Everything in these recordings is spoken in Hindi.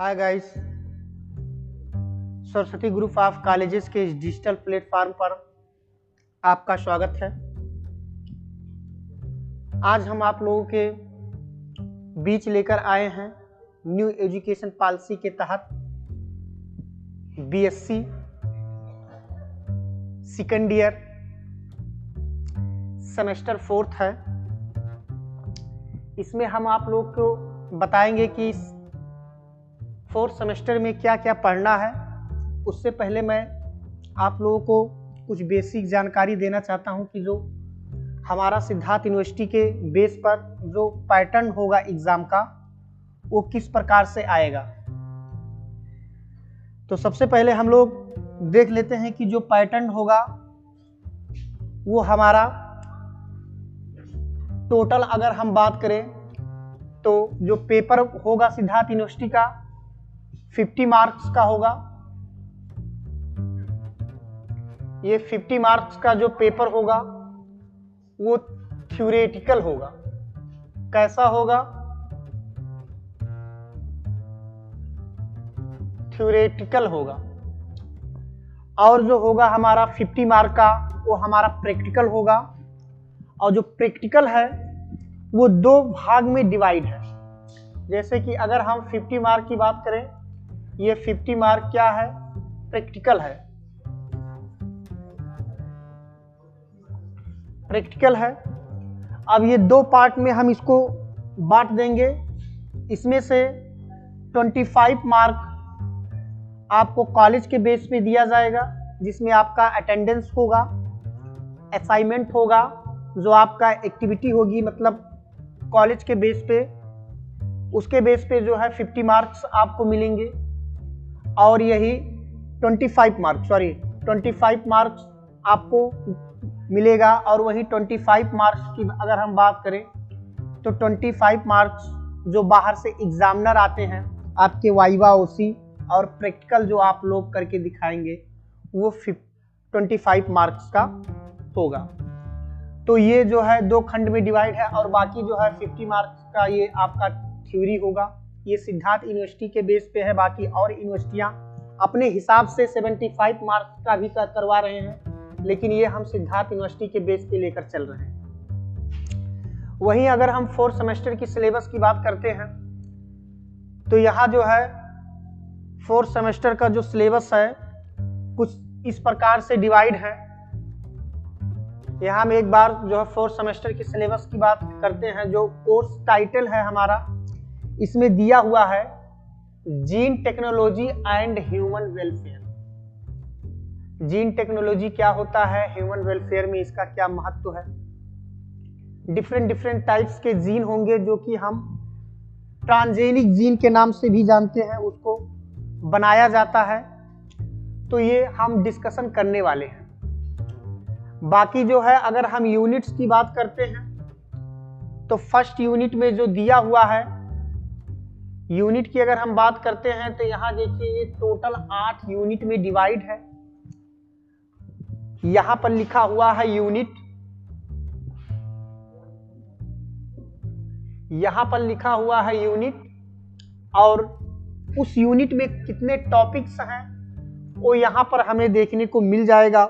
Hi guys, Saraswati group of colleges के इस डिजिटल प्लेटफॉर्म पर आपका स्वागत है। आज हम आप लोगों के बीच लेकर आए हैं न्यू एजुकेशन पॉलिसी के तहत बीएससी सेकेंड ईयर सेमेस्टर 4 है। इसमें हम आप लोग को बताएंगे कि 4th सेमेस्टर में क्या क्या पढ़ना है। उससे पहले मैं आप लोगों को कुछ बेसिक जानकारी देना चाहता हूं कि जो हमारा सिद्धार्थ यूनिवर्सिटी के बेस पर जो पैटर्न होगा एग्जाम का वो किस प्रकार से आएगा। तो सबसे पहले हम लोग देख लेते हैं कि जो पैटर्न होगा वो हमारा टोटल अगर हम बात करें तो जो पेपर होगा सिद्धार्थ यूनिवर्सिटी का 50 मार्क्स का होगा। ये 50 मार्क्स का जो पेपर होगा वो थ्योरेटिकल होगा। कैसा होगा? थ्योरेटिकल होगा। और जो होगा हमारा 50 मार्क का वो हमारा प्रैक्टिकल होगा। और जो प्रैक्टिकल है वो 2 भाग में डिवाइड है। जैसे कि अगर हम 50 मार्क की बात करें, ये 50 मार्क क्या है? प्रैक्टिकल है। प्रैक्टिकल है। अब ये 2 पार्ट में हम इसको बांट देंगे। इसमें से 25 मार्क आपको कॉलेज के बेस पे दिया जाएगा, जिसमें आपका अटेंडेंस होगा, असाइनमेंट होगा, जो आपका एक्टिविटी होगी, मतलब कॉलेज के बेस पे, उसके बेस पे जो है 50 मार्क्स आपको मिलेंगे। और यही 25 मार्क्स आपको मिलेगा। और वही 25 मार्क्स की अगर हम बात करें तो 25 मार्क्स जो बाहर से एग्जामिनर आते हैं आपके वाइवा ओसी और प्रैक्टिकल जो आप लोग करके दिखाएंगे वो 25 मार्क्स का होगा। तो ये जो है 2 खंड में डिवाइड है। और बाकी जो है 50 मार्क्स का ये आपका थ्योरी होगा। ये सिद्धार्थ यूनिवर्सिटी के बेस पे है। बाकी और यूनिवर्सिटियां अपने हिसाब से 75 मार्क्स का भी करवा रहे हैं, लेकिन ये हम सिद्धार्थ यूनिवर्सिटी के बेस पे लेकर चल रहे हैं। वहीं अगर हम 4th सेमेस्टर की सिलेबस की बात करते हैं तो यहाँ जो है 4th सेमेस्टर का जो सिलेबस है कुछ इस प्रकार से डिवाइड है। यहाँ हम एक बार जो है 4th सेमेस्टर की सिलेबस की बात करते हैं। जो कोर्स टाइटल है हमारा, इसमें दिया हुआ है gene technology and human welfare. Gene technology क्या होता है, ह्यूमन वेलफेयर में इसका क्या महत्व है। डिफरेंट टाइप्स के जीन होंगे जो कि हम ट्रांसजेनिक जीन के नाम से भी जानते हैं, उसको बनाया जाता है। तो ये हम डिस्कशन करने वाले हैं। बाकी जो है अगर हम यूनिट्स की बात करते हैं तो फर्स्ट यूनिट में जो दिया हुआ है, यूनिट की अगर हम बात करते हैं तो यहां देखिए ये टोटल 8 यूनिट में डिवाइड है। यहां पर लिखा हुआ है यूनिट, यहां पर लिखा हुआ है यूनिट। और उस यूनिट में कितने टॉपिक्स हैं वो यहां पर हमें देखने को मिल जाएगा।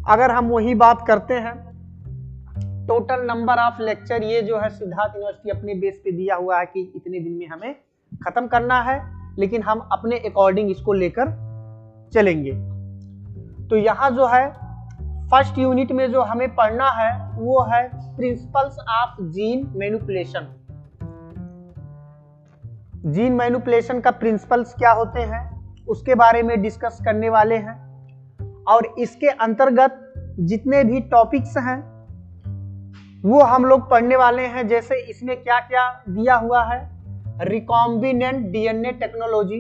अगर हम वही बात करते हैं टोटल नंबर ऑफ लेक्चर, ये जो है सिद्धार्थ यूनिवर्सिटी अपने बेस पे दिया हुआ है कि इतने दिन में हमें खत्म करना है, लेकिन हम अपने अकॉर्डिंग इसको लेकर चलेंगे। तो यहाँ जो है फर्स्ट यूनिट में जो हमें पढ़ना है वो है principles of gene manipulation. Gene manipulation का प्रिंसिपल्स क्या होते हैं उसके बारे में डिस्कस करने वाले हैं। और इसके अंतर्गत जितने भी टॉपिक्स हैं वो हम लोग पढ़ने वाले हैं। जैसे इसमें क्या क्या दिया हुआ है, recombinant DNA technology.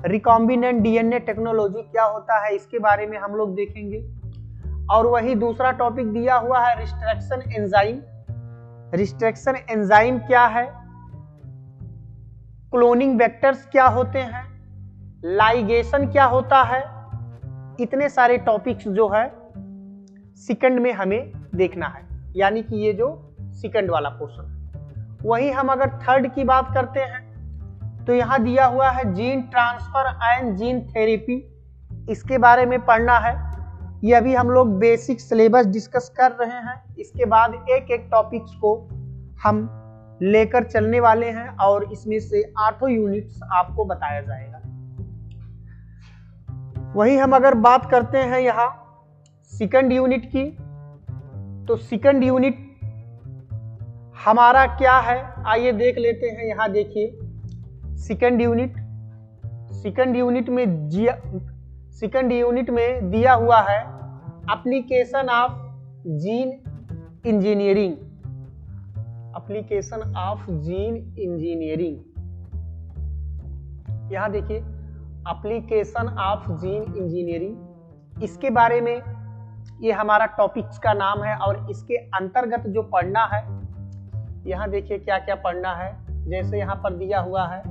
Recombinant DNA technology क्या होता है इसके बारे में हम लोग देखेंगे। और वही दूसरा टॉपिक दिया हुआ है रिस्ट्रक्शन एंजाइम। रिस्ट्रक्शन एंजाइम क्या है, क्लोनिंग वेक्टर्स क्या होते हैं, लाइगेशन क्या होता है। इतने सारे टॉपिक्स जो है सेकंड में हमें देखना है, यानी कि ये जो सेकंड वाला पोर्शन है। वहीं हम अगर थर्ड की बात करते हैं तो यहाँ दिया हुआ है gene transfer and gene therapy, इसके बारे में पढ़ना है। ये अभी हम लोग बेसिक सिलेबस डिस्कस कर रहे हैं, इसके बाद एक एक टॉपिक्स को हम लेकर चलने वाले हैं और इसमें से 8 यूनिट्स आपको बताया जाएगा। वही हम अगर बात करते हैं यहाँ सेकंड यूनिट की, तो सेकंड यूनिट हमारा क्या है आइए देख लेते हैं। यहाँ देखिए सेकंड यूनिट में दिया हुआ है एप्लीकेशन ऑफ जीन इंजीनियरिंग। यहाँ देखिए एप्लीकेशन ऑफ जीन इंजीनियरिंग, इसके बारे में ये हमारा टॉपिक्स का नाम है और इसके अंतर्गत जो पढ़ना है, यहाँ देखिए क्या क्या पढ़ना है। जैसे यहाँ पर दिया हुआ है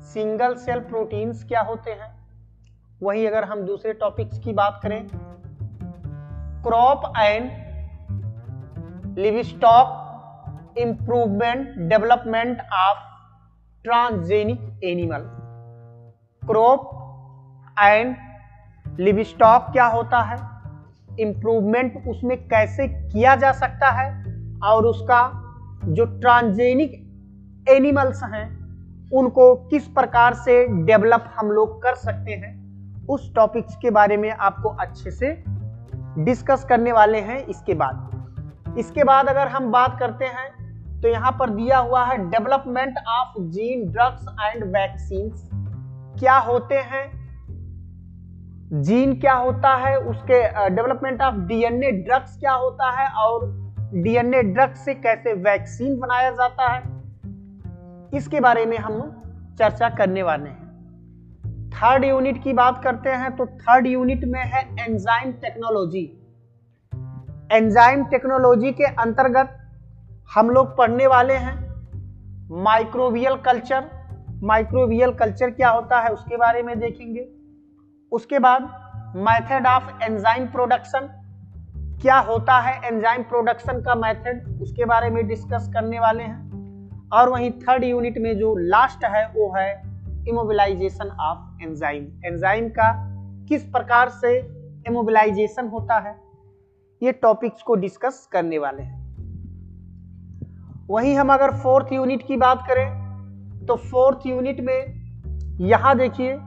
सिंगल सेल प्रोटीन्स क्या होते हैं। वही अगर हम दूसरे टॉपिक्स की बात करें, crop and livestock improvement development of transgenic animal. Crop and livestock क्या होता है, इंप्रूवमेंट उसमें कैसे किया जा सकता है और उसका जो ट्रांसजेनिक एनिमल्स हैं उनको किस प्रकार से डेवलप हम लोग कर सकते हैं, उस टॉपिक्स के बारे में आपको अच्छे से डिस्कस करने वाले हैं। इसके बाद अगर हम बात करते हैं तो यहाँ पर दिया हुआ है development of gene drugs and vaccines क्या होते हैं, जीन क्या होता है, उसके डेवलपमेंट ऑफ डीएनए ड्रग्स क्या होता है और डीएनए ड्रग्स से कैसे वैक्सीन बनाया जाता है, इसके बारे में हम चर्चा करने वाले हैं। थर्ड यूनिट की बात करते हैं तो थर्ड यूनिट में है एंजाइम टेक्नोलॉजी। एंजाइम टेक्नोलॉजी के अंतर्गत हम लोग पढ़ने वाले हैं माइक्रोबियल कल्चर। माइक्रोबियल कल्चर क्या होता है उसके बारे में देखेंगे। उसके बाद मेथड ऑफ एंजाइम प्रोडक्शन, क्या होता है एंजाइम प्रोडक्शन का मेथड, उसके बारे में डिस्कस करने वाले हैं। और वहीं थर्ड यूनिट में जो लास्ट है वो है इमोबिलाइजेशन ऑफ एंजाइम। एंजाइम का किस प्रकार से इमोबिलाइजेशन होता है, ये टॉपिक्स को डिस्कस करने वाले हैं। वहीं हम अगर फोर्थ यूनिट की बात करें तो फोर्थ यूनिट में यहाँ देखिए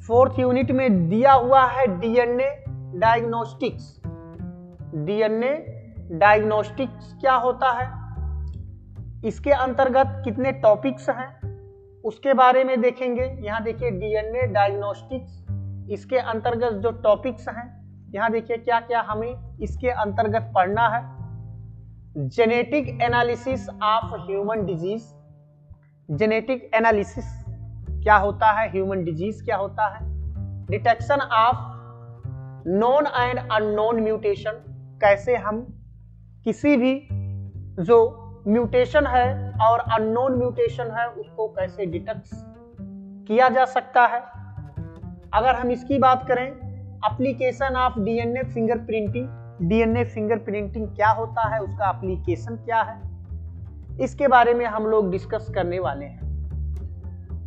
फोर्थ यूनिट में दिया हुआ है डीएनए डायग्नोस्टिक्स। डीएनए डायग्नोस्टिक्स क्या होता है, इसके अंतर्गत कितने टॉपिक्स हैं उसके बारे में देखेंगे। यहाँ देखिए डीएनए डायग्नोस्टिक्स, इसके अंतर्गत जो टॉपिक्स हैं यहाँ देखिए क्या क्या हमें इसके अंतर्गत पढ़ना है। Genetic analysis of human disease, genetic analysis क्या होता है, ह्यूमन डिजीज क्या होता है। Detection of known and unknown mutation, कैसे हम किसी भी जो म्यूटेशन है और अननोन म्यूटेशन है उसको कैसे डिटेक्ट किया जा सकता है। अगर हम इसकी बात करें application of DNA fingerprinting, DNA fingerprinting क्या होता है, उसका एप्लीकेशन क्या है, इसके बारे में हम लोग डिस्कस करने वाले हैं।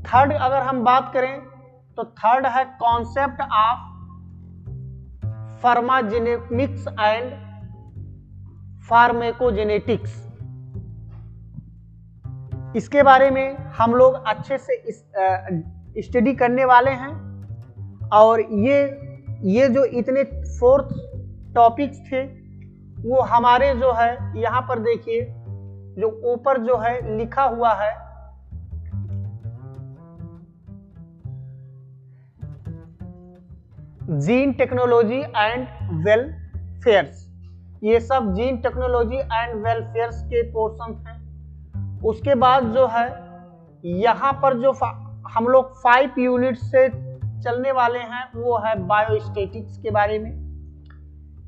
थर्ड अगर हम बात करें तो थर्ड है कॉन्सेप्ट ऑफ फार्माजेनेमिक्स एंड फार्मेकोजेनेटिक्स। इसके बारे में हम लोग अच्छे से स्टडी करने वाले हैं। और ये जो इतने फोर्थ टॉपिक्स थे वो हमारे जो है यहाँ पर देखिए जो ऊपर जो है लिखा हुआ है जीन टेक्नोलॉजी एंड वेलफेयर्स, ये सब जीन टेक्नोलॉजी एंड वेलफेयर्स के पोर्शन हैं। उसके बाद जो है यहाँ पर जो हम लोग 5 यूनिट से चलने वाले हैं वो है बायोस्टैटिक्स के बारे में।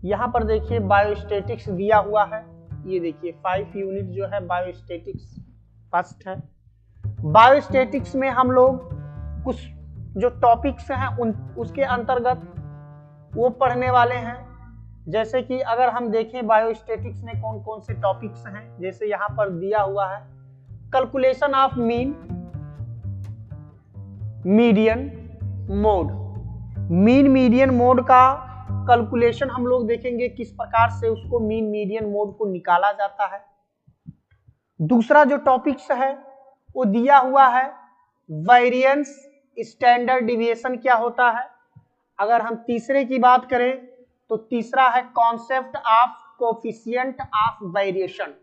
यहाँ पर देखिए बायोस्टैटिक्स दिया हुआ है, ये देखिए 5 यूनिट जो है बायोस्टैटिक्स फर्स्ट है। बायोस्टैटिक्स में हम लोग कुछ जो टॉपिक्स हैं उसके अंतर्गत वो पढ़ने वाले हैं। जैसे कि अगर हम देखें बायोस्टैटिक्स में कौन कौन से टॉपिक्स हैं, जैसे यहाँ पर दिया हुआ है calculation of mean, median mode. Mean median mode का कैलकुलेशन हम लोग देखेंगे किस प्रकार से उसको मीन मीडियन मोड को निकाला जाता है। दूसरा जो टॉपिक्स है वो दिया हुआ है वेरिएंस स्टैंडर्ड डिविएशन क्या होता है। अगर हम तीसरे की बात करें तो तीसरा है concept of coefficient of variation,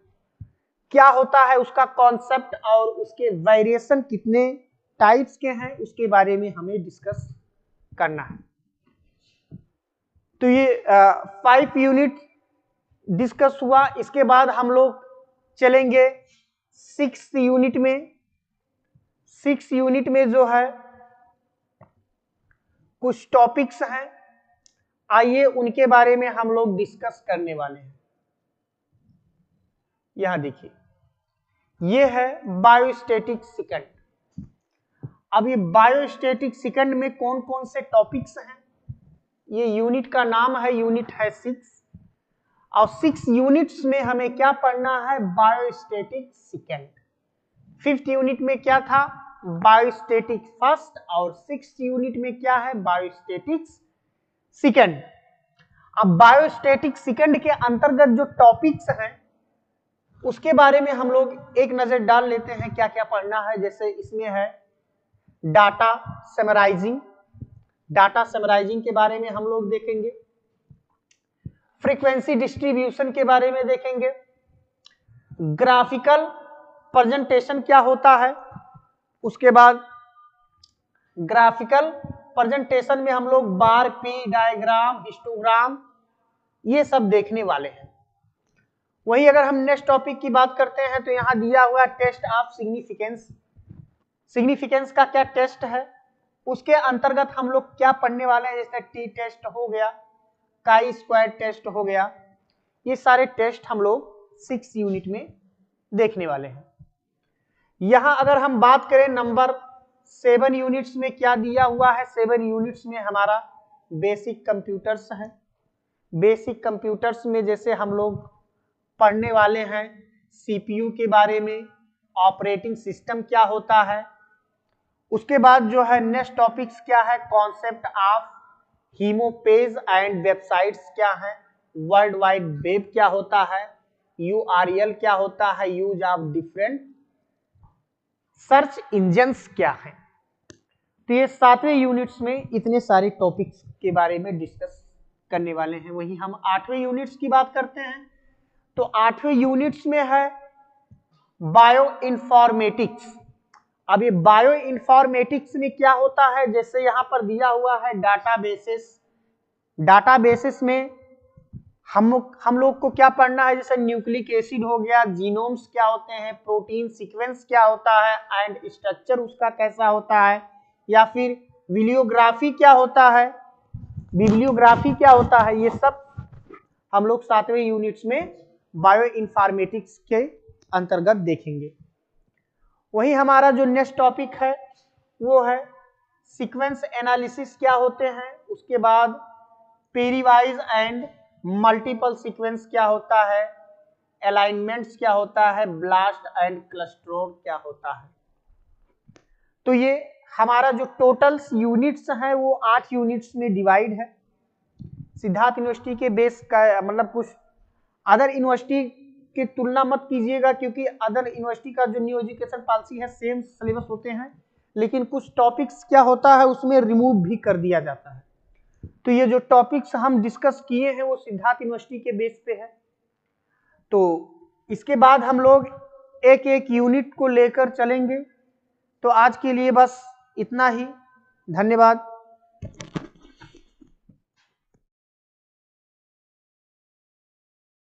क्या होता है उसका कॉन्सेप्ट और उसके वेरिएशन कितने टाइप्स के हैं उसके बारे में हमें डिस्कस करना है। तो ये 5 यूनिट डिस्कस हुआ। इसके बाद हम लोग चलेंगे 6 यूनिट में। 6 यूनिट में जो है कुछ टॉपिक्स हैं, आइए उनके बारे में हम लोग डिस्कस करने वाले हैं। यहां देखिए, ये है बायोस्टैटिक सेकंड। अब ये बायोस्टैटिक सेकंड में कौन कौन से टॉपिक्स हैं, ये यूनिट का नाम है, यूनिट है 6। और 6 यूनिट्स में हमें क्या पढ़ना है, बायोस्टैटिक सेकंड। 5th यूनिट में क्या था, बायोस्टैटिक फर्स्ट, और 6th यूनिट में क्या है, बायोस्टैटिक सेकंड। अब बायोस्टैटिक सेकंड के अंतर्गत जो टॉपिक्स हैं उसके बारे में हम लोग एक नजर डाल लेते हैं क्या क्या पढ़ना है। जैसे इसमें है डाटा समराइजिंग, डाटा समराइजिंग के बारे में हम लोग देखेंगे। फ्रीक्वेंसी डिस्ट्रीब्यूशन के बारे में देखेंगे। ग्राफिकल प्रेजेंटेशन क्या होता है, उसके बाद ग्राफिकल प्रेजेंटेशन में हम लोग बार, पी, डायग्राम, हिस्टोग्राम ये सब देखने वाले हैं। वही अगर हम नेक्स्ट टॉपिक की बात करते हैं तो यहां दिया हुआ टेस्ट ऑफ सिग्निफिकेंस। सिग्निफिकेंस का क्या टेस्ट है, उसके अंतर्गत हम लोग क्या पढ़ने वाले हैं। जैसे टी टेस्ट हो गया, काई स्क्वायर टेस्ट हो गया, ये सारे टेस्ट हम लोग 6 यूनिट में देखने वाले हैं। यहां अगर हम बात करें नंबर 7 यूनिट्स में क्या दिया हुआ है, 7 यूनिट्स में हमारा बेसिक कंप्यूटर्स है। बेसिक कंप्यूटर्स में जैसे हम लोग पढ़ने वाले हैं सीपीयू के बारे में, ऑपरेटिंग सिस्टम क्या होता है। उसके बाद जो है नेक्स्ट टॉपिक्स क्या है, कॉन्सेप्ट ऑफ हीमोपेज एंड वेबसाइट्स क्या है, वर्ल्ड वाइड वेब क्या होता है, यूआरएल क्या होता है, use of different search engines क्या है। तो ये 7वें यूनिट्स में इतने सारे टॉपिक्स के बारे में डिस्कस करने वाले हैं। वही हम 8वें यूनिट्स की बात करते हैं तो 8वें यूनिट्स में है बायो इन्फॉर्मेटिक्स। अब ये बायो इन्फॉर्मेटिक्स में क्या होता है, जैसे यहां पर दिया हुआ है डाटाबेसेस। डाटाबेसेस में हम लोग को क्या पढ़ना है, जैसे न्यूक्लिक एसिड हो गया, जीनोम्स क्या होते हैं, प्रोटीन सीक्वेंस क्या होता है एंड स्ट्रक्चर उसका कैसा होता है, या फिर बिब्लियोग्राफी क्या होता है, बिब्लियोग्राफी क्या होता है, ये सब हम लोग 7वें यूनिट्स में बायो इन्फॉर्मेटिक्स के अंतर्गत देखेंगे। वही हमारा जो नेक्स्ट टॉपिक है वो है सीक्वेंस एनालिसिस क्या होते हैं, उसके बाद पेरीवाइज एंड मल्टीपल सीक्वेंस क्या होता है, अलाइनमेंट्स क्या होता है, ब्लास्ट एंड क्लस्टरोड क्या होता है। तो ये हमारा जो टोटल्स यूनिट्स हैं वो 8 यूनिट्स में डिवाइड है। सिद्धार्थ यूनिवर्सिटी के बेस का मतलब कुछ अदर यूनिवर्सिटी की तुलना मत कीजिएगा, क्योंकि अदर यूनिवर्सिटी का जो न्यू एजुकेशन पॉलिसी है सेम सिलेबस होते हैं, लेकिन कुछ टॉपिक्स क्या होता है उसमें रिमूव भी कर दिया जाता है। तो ये जो टॉपिक्स हम डिस्कस किए हैं वो सिद्धार्थ यूनिवर्सिटी के बेस पे है। तो इसके बाद हम लोग एक एक यूनिट को लेकर चलेंगे। तो आज के लिए बस इतना ही, धन्यवाद।